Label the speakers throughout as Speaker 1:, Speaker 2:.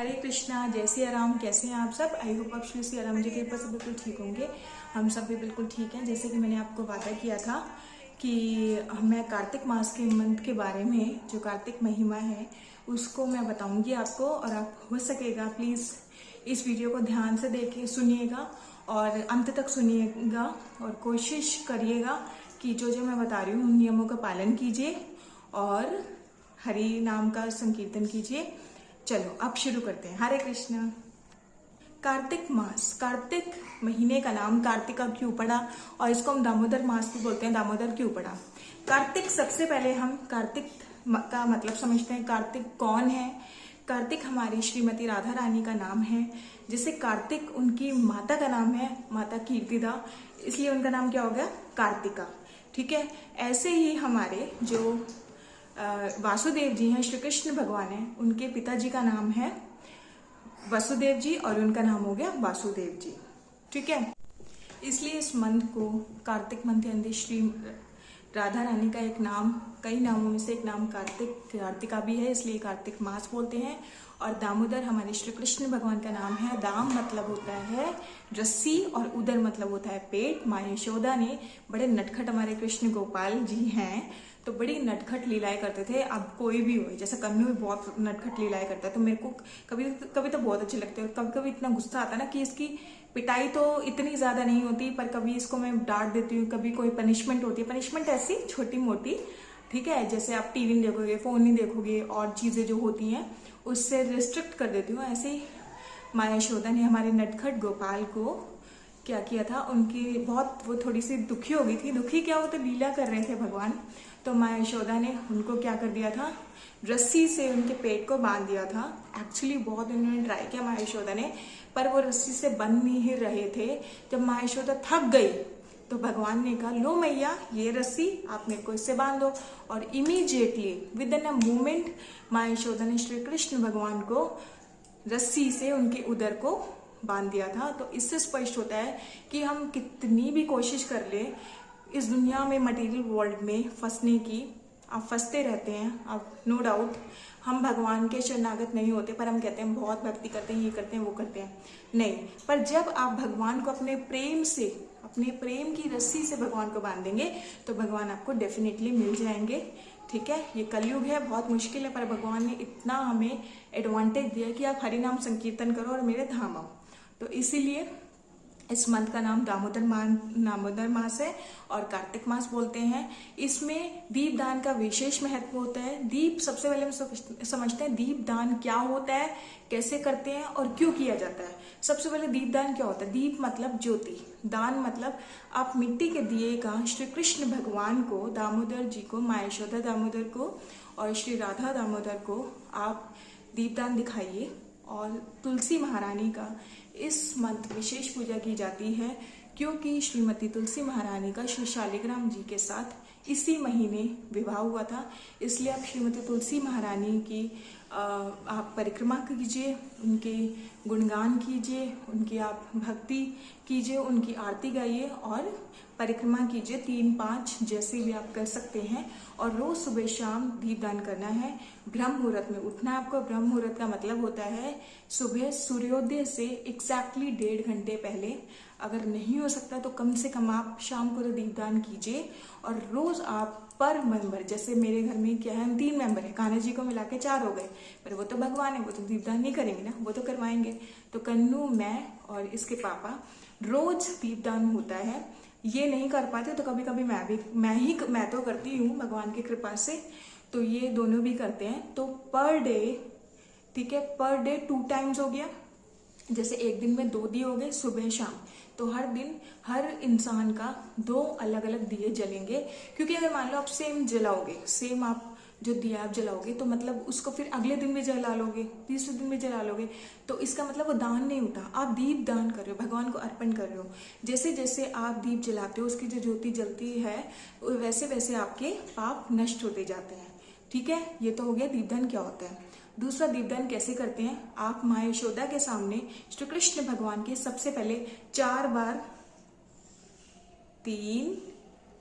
Speaker 1: हरे कृष्णा, जय सिया राम। कैसे हैं आप सब? आई होप आप श्री सिया राम जी के कृपा से बिल्कुल ठीक होंगे। हम सब भी बिल्कुल ठीक हैं। जैसे कि मैंने आपको वादा किया था कि मैं कार्तिक मास के मंथ के बारे में, जो कार्तिक महिमा है उसको मैं बताऊंगी आपको, और आप हो सकेगा प्लीज़ इस वीडियो को ध्यान से देखिए, सुनिएगा और अंत तक सुनिएगा और कोशिश करिएगा कि जो जो मैं बता रही हूँ उन नियमों का पालन कीजिए और हरि नाम का संकीर्तन कीजिए। चलो अब शुरू करते हैं। हरे कृष्णा। कार्तिक मास, कार्तिक महीने का नाम कार्तिका क्यों पड़ा और इसको हम दामोदर मास भी बोलते हैं। दामोदर क्यों पड़ा? कार्तिक, सबसे पहले हम कार्तिक का मतलब समझते हैं। कार्तिक कौन है? कार्तिक हमारी श्रीमती राधा रानी का नाम है। जैसे कार्तिक उनकी माता का नाम है, माता कीर्तिदा, इसलिए उनका नाम क्या हो गया? कार्तिका। ठीक है। ऐसे ही हमारे जो वासुदेव जी हैं, श्री कृष्ण भगवान हैं, उनके पिताजी का नाम है वसुदेव जी और उनका नाम हो गया वासुदेव जी। ठीक है। इसलिए इस मंथ को कार्तिक मंथ यानी श्री राधा रानी का एक नाम, कई नामों में से एक नाम कार्तिका भी है, इसलिए कार्तिक मास बोलते हैं। और दामोदर हमारे श्री कृष्ण भगवान का नाम है। दाम मतलब होता है रस्सी और उदर मतलब होता है पेट। माँ यशोदा ने, बड़े नटखट हमारे कृष्ण गोपाल जी हैं, तो बड़ी नटखट लीलाएं करते थे। अब कोई भी हो, जैसे कन्नू भी बहुत नटखट लीलाएं करता है, तो मेरे को कभी कभी तो बहुत अच्छे लगते हैं और कभी कभी इतना गुस्सा आता है ना कि इसकी पिटाई तो इतनी ज्यादा नहीं होती, पर कभी इसको मैं डांट देती हूँ, कभी कोई पनिशमेंट होती है। पनिशमेंट ऐसी छोटी मोटी, ठीक है, जैसे आप टीवी नहीं देखोगे, फोन नहीं देखोगे और चीजें जो होती हैं उससे रिस्ट्रिक्ट कर देती हूँ। ऐसे ही माँ यशोदा ने हमारे नटखट गोपाल को क्या किया था, उनकी बहुत, वो थोड़ी सी दुखी हो गई थी। दुखी क्या, वो तो लीला कर रहे थे भगवान, तो माँ यशोदा ने उनको क्या कर दिया था, रस्सी से उनके पेट को बांध दिया था। एक्चुअली बहुत उन्होंने ट्राई किया माँ यशोदा ने, पर वो रस्सी से बंध नहीं रहे थे। जब माँ यशोदा थक गई तो भगवान ने कहा, लो मैया, ये रस्सी आप मेरे को इससे बांध दो। और immediately with in a moment माँ यशोदा ने श्री कृष्ण भगवान को रस्सी से उनके उदर को बांध दिया था। तो इससे स्पष्ट होता है कि हम कितनी भी कोशिश कर ले इस दुनिया में, मटेरियल वर्ल्ड में फंसने की, आप फंसते रहते हैं। अब नो डाउट हम भगवान के शरणागत नहीं होते, पर हम कहते हैं बहुत भक्ति करते हैं, ये करते हैं, वो करते हैं, नहीं। पर जब आप भगवान को अपने प्रेम से, अपने प्रेम की रस्सी से भगवान को बांधेंगे तो भगवान आपको डेफिनेटली मिल जाएंगे। ठीक है। ये कलयुग है, बहुत मुश्किल है, पर भगवान ने इतना हमें एडवांटेज दिया कि आप हरि नाम संकीर्तन करो और मेरे धाम आओ। तो इसीलिए इस मंथ का नाम दामोदर मास है और कार्तिक मास बोलते हैं। इसमें दीप दान का विशेष महत्व होता है। दीप, सबसे पहले हम समझते हैं दीप दान क्या होता है, कैसे करते हैं और क्यों किया जाता है। सबसे पहले दीप दान क्या होता है? दीप मतलब ज्योति, दान मतलब आप मिट्टी के दिए का श्री कृष्ण भगवान को, दामोदर जी को, माँ यशोदा दामोदर को और श्री राधा दामोदर को आप दीपदान दिखाइए। और तुलसी महारानी का इस मंथ विशेष पूजा की जाती है, क्योंकि श्रीमती तुलसी महारानी का श्री शालिग्राम जी के साथ इसी महीने विवाह हुआ था। इसलिए आप श्रीमती तुलसी महारानी की आप परिक्रमा कीजिए, उनके गुणगान कीजिए, उनकी आप भक्ति कीजिए, उनकी आरती गाइए और परिक्रमा कीजिए। 3-5 जैसे भी आप कर सकते हैं। और रोज सुबह शाम दीपदान करना है। ब्रह्म मुहूर्त में उठना है आपको। ब्रह्म मुहूर्त का मतलब होता है सुबह सूर्योदय से एग्जैक्टली 1.5 घंटे पहले। अगर नहीं हो सकता तो कम से कम आप शाम को तो दीपदान कीजिए। और रोज आप पर मेंबर, जैसे मेरे घर में क्या है, हम 3 मेंबर है, कान्हा जी को मिला के 4 हो गए, पर वो तो भगवान है, वो तो दीपदान नहीं करेंगे ना, वो तो करवाएंगे। तो कन्नू, मैं और इसके पापा रोज दीपदान होता है। ये नहीं कर पाते तो कभी कभी मैं तो करती हूँ भगवान की कृपा से, तो ये दोनों भी करते हैं। तो पर डे, ठीक है, पर डे 2 टाइम्स हो गया। जैसे एक दिन में 2 दिए हो गए, सुबह शाम। तो हर दिन हर इंसान का 2 अलग अलग दिए जलेंगे। क्योंकि अगर मान लो आप सेम जलाओगे, सेम आप जो दिया आप जलाओगे, तो मतलब उसको फिर अगले दिन भी जला लोगे, तीसरे दिन भी जला लोगे, तो इसका मतलब वो दान नहीं होता। आप दीप दान कर रहे हो, भगवान को अर्पण कर रहे हो। जैसे जैसे आप दीप जलाते हो, उसकी जो ज्योति जलती है, वैसे वैसे आपके पाप नष्ट होते जाते हैं। ठीक है। ये तो हो गया दीपदान क्या होता है। दूसरा दीपदान कैसे करते हैं? आप माँ यशोदा के सामने श्री कृष्ण भगवान के सबसे पहले 4 बार, 3,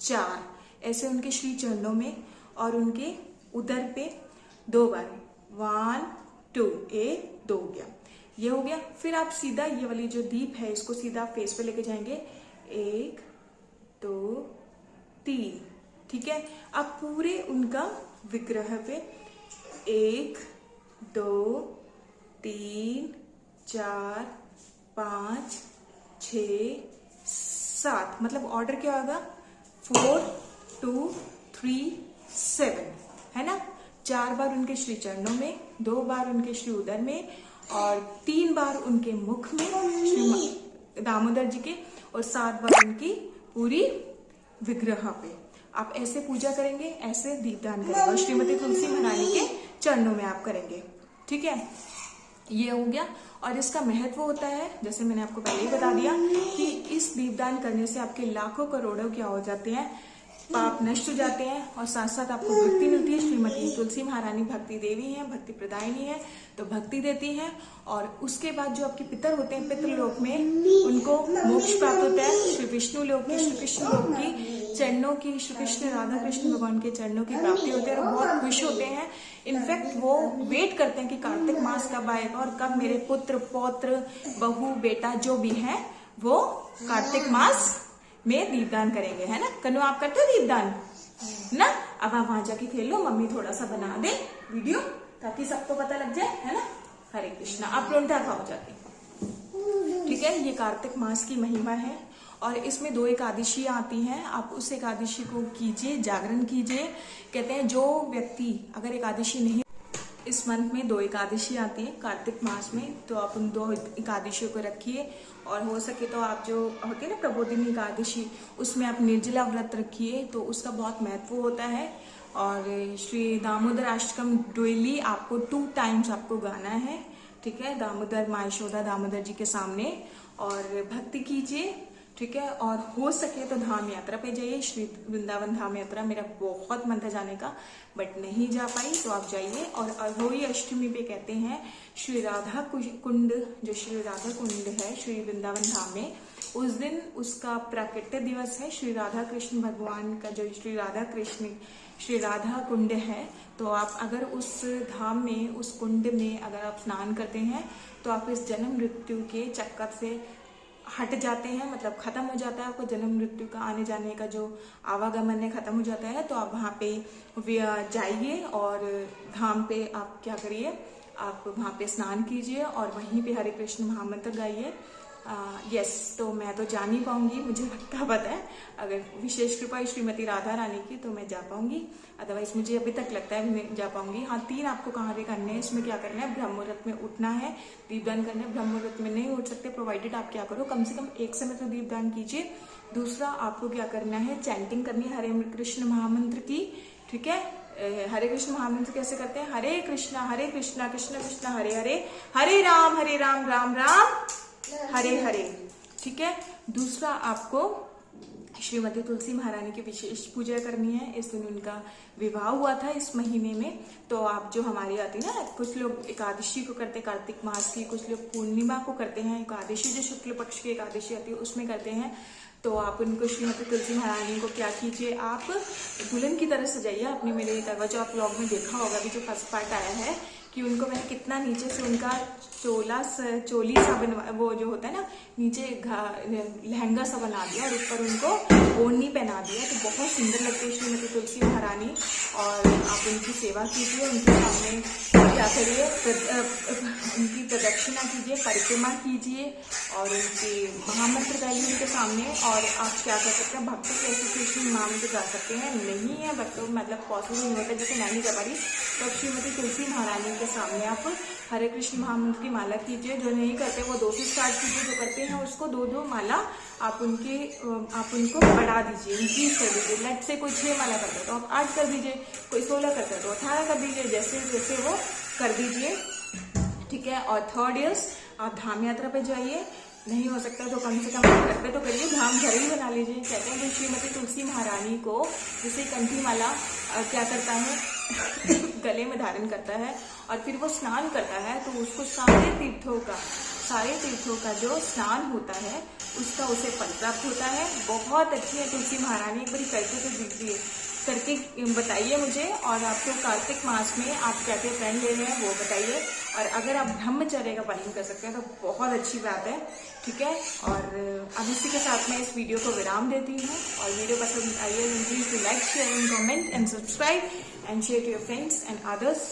Speaker 1: 4 ऐसे उनके श्री चरणों में और उनके उदर पे 2 बार, 1, 2, 2 हो गया। ये हो गया। फिर आप सीधा ये वाली जो दीप है इसको सीधा फेस पे लेके जाएंगे, 1 2 3, ठीक है। अब पूरे उनका विग्रह पे 1 2 3 4 5 6 7, मतलब ऑर्डर क्या होगा 4 2 3 7, है ना। 4 बार उनके श्री चरणों में, 2 बार उनके श्री उदर में और 3 बार उनके मुख में श्री दामोदर जी के और 7 बार उनकी पूरी विग्रह पे। आप ऐसे पूजा करेंगे, ऐसे दीपदान करेंगे और श्रीमती तुलसी महारानी के चरणों में आप करेंगे, ठीक है। ये हो गया। और इसका महत्व होता है, जैसे मैंने आपको पहले ही बता दिया कि इस दीपदान करने से आपके लाखों करोड़ों क्या हो जाते हैं, पाप नष्ट हो जाते हैं और साथ साथ आपको भक्ति मिलती है। श्रीमती तुलसी महारानी भक्ति देवी हैं, भक्ति प्रदायिनी है, तो भक्ति देती हैं। और उसके बाद जो आपके पितर होते हैं पितृलोक में, उनको मोक्ष प्राप्त होता है। श्री विष्णु लोक की, श्री कृष्ण लोक की चरणों की, श्री कृष्ण राधा कृष्ण भगवान के चरणों की प्राप्ति होती है और बहुत खुश होते हैं। इनफैक्ट वो वेट करते हैं कि कार्तिक मास कब आएगा और कब मेरे पुत्र पौत्र बहू बेटा जो भी है वो कार्तिक मास में दीपदान करेंगे, है ना। कन्नू आप करते हो दीपदान ना। अब आप वहां जाके खेल लो, मम्मी थोड़ा सा बना दे वीडियो ताकि सबको पता लग जाए, है ना। हरे कृष्णा। आप रोंठा खाओ जाके, ठीक है। ये कार्तिक मास की महिमा है और इसमें 2 एकादशी आती हैं। आप उस एकादशी को कीजिए, जागरण कीजिए। कहते हैं जो व्यक्ति अगर एकादशी नहीं, इस मंथ में 2 एकादशी आती है कार्तिक मास में, तो आप उन 2 एकादशियों को रखिए। और हो सके तो आप जो होती है ना प्रबोधिनी एकादशी, उसमें आप निर्जला व्रत रखिए, तो उसका बहुत महत्व होता है। और श्री दामोदर अष्टकम डेली आपको 2 टाइम्स आपको गाना है, ठीक है। दामोदर माँ यशोदा दामोदर जी के सामने और भक्ति कीजिए, ठीक है। और हो सके तो धाम यात्रा पे जाइए, श्री वृंदावन धाम यात्रा। मेरा बहुत मन था जाने का बट नहीं जा पाई, तो आप जाइए। और अघोरी अष्टमी पे कहते हैं श्री राधा कुंड, जो श्री राधा कुंड है श्री वृंदावन धाम में, उस दिन उसका प्राकट्य दिवस है। श्री राधा कृष्ण भगवान का जो श्री राधा कुंड है, तो आप अगर उस धाम में, उस कुंड में अगर आप स्नान करते हैं तो आप इस जन्म मृत्यु के चक्कर से हट जाते हैं, मतलब खत्म हो जाता है। आपको जन्म मृत्यु का आने जाने का जो आवागमन है खत्म हो जाता है। तो आप वहाँ पे जाइए और धाम पे आप क्या करिए, आप वहाँ पे स्नान कीजिए और वहीं पे हरे कृष्ण महामंत्र गाइए। यस, तो मैं तो जा नहीं पाऊंगी, मुझे पता है। अगर विशेष कृपा है श्रीमती राधा रानी की तो मैं जा पाऊंगी, अदरवाइज मुझे अभी तक लगता है नहीं जा पाऊंगी। हाँ, 3 आपको कहाँ पे करने हैं, इसमें क्या करना है, ब्रह्म मुहूर्त में उठना है, दीपदान करना है। ब्रह्म मुहूर्त में नहीं उठ सकते, प्रोवाइडेड आप क्या करो, कम से कम 1 समय तो दीपदान कीजिए। दूसरा आपको क्या करना है, चैंटिंग करनी है हरे कृष्ण महामंत्र की, ठीक है। हरे कृष्ण महामंत्र कैसे करते हैं, हरे कृष्णा कृष्ण कृष्ण हरे हरे, हरे राम राम राम हरे हरे, ठीक है। दूसरा आपको श्रीमती तुलसी महारानी की विशेष पूजा करनी है। इस दिन उनका विवाह हुआ था इस महीने में। तो आप जो हमारी आती है ना, कुछ लोग एकादशी को करते हैं कार्तिक मास की, कुछ लोग पूर्णिमा को करते हैं, एकादशी जो शुक्ल पक्ष की एकादशी आती है उसमें करते हैं। तो आप उनको श्रीमती तुलसी महारानी को क्या कीजिए, आप दुल्हन की तरह सजाइए। आपने मेरे जो आप ब्लॉग में देखा होगा, अभी जो फर्स्ट पार्ट आया है कि उनको मैंने कितना नीचे से उनका चोली सा बनवा, वो जो होता है ना नीचे लहंगा सा बना दिया और ऊपर उनको ओढ़नी पहना दिया। तो बहुत सुंदर लगती है श्रीमती तुलसी महारानी। और आप उनकी सेवा कीजिए, उनके सामने क्या करिए, उनकी प्रदक्षिणा कीजिए, परिक्रमा कीजिए और उनके महामंत्र गाइए उनके सामने। और आप क्या कर सकते हैं, भक्तों के एसोसिएशन महामंत्र गा सकते हैं। नहीं है भक्तों, मतलब पॉसिबल नहीं होता, जैसे मैं नहीं कर पा रही, तो श्रीमती तुलसी महारानी के सामने आप हरे कृष्ण महामंत्र की माला कीजिए। जो नहीं करते वो 2 से स्टार्ट कीजिए, जो करते हैं उसको 2 माला आप उनको बढ़ा दीजिए, इंक्रीज कर दीजिए। लेट से कोई 6 माला करता है तो आप 8 कर दीजिए, कोई 16 करता है तो 18 कर दीजिए, जैसे जैसे वो कर दीजिए, ठीक है। और 3rd इयर्स आप धाम यात्रा पे जाइए, नहीं हो सकता तो कम से कम घर पे तो करिए, धाम घर ही बना लीजिए। कहते हैं कि श्रीमती तुलसी महारानी को जैसे कंठी माला क्या करता है गले में धारण करता है और फिर वो स्नान करता है, तो उसको सारे तीर्थों का जो स्नान होता है उसका उसे फल प्राप्त होता है। बहुत अच्छी है तुलसी महारानी, एक बार करके तो दीजिए, करके बताइए मुझे। और आपको कार्तिक मास में आप क्या क्या प्रण ले रहे हैं वो बताइए। और अगर आप ब्रह्मचर्य का पालन कर सकते हैं तो बहुत अच्छी बात है, ठीक है। और अब इसी के साथ मैं इस वीडियो को विराम देती हूँ। और वीडियो पसंद आई है please to like, share and comment and subscribe and share to your friends and others,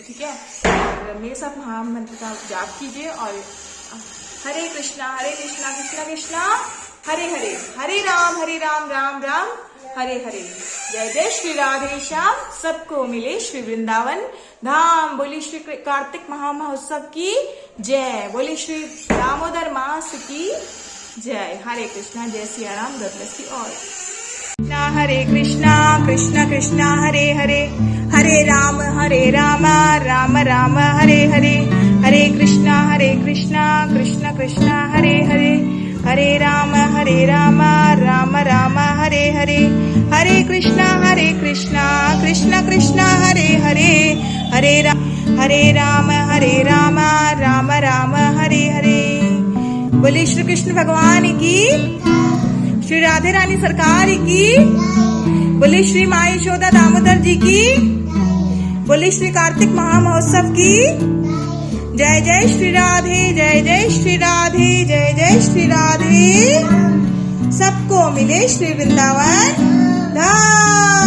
Speaker 1: ठीक है। और मेरे साथ महामंत्र का जाप कीजिए। और हरे कृष्णा कृष्णा कृष्णा हरे हरे, हरे राम राम राम हरे हरे। जय जय श्री राधे श्याम, सबको मिले श्री वृंदावन धाम। बोली श्री कार्तिक महामहोत्सव की जय, बोली श्री दामोदर मास की जय। हरे कृष्णा, जय Siya Ram, God bless you all. हरे कृष्णा कृष्णा हरे हरे, हरे राम राम राम हरे हरे। हरे कृष्णा कृष्णा कृष्णा हरे हरे, हरे राम राम राम हरे हरे। हरे कृष्णा कृष्णा कृष्णा हरे हरे, हरे राम राम राम हरे हरे। बोले श्री कृष्ण भगवान की, श्री राधे रानी सरकार की, बोले श्री माँ यशोदा दामोदर जी की, बोले श्री कार्तिक महामहोत्सव की जय। जय श्री राधे, जय जय श्री राधे, जय जय श्री राधे। सबको मिले श्री वृंदावन धाम।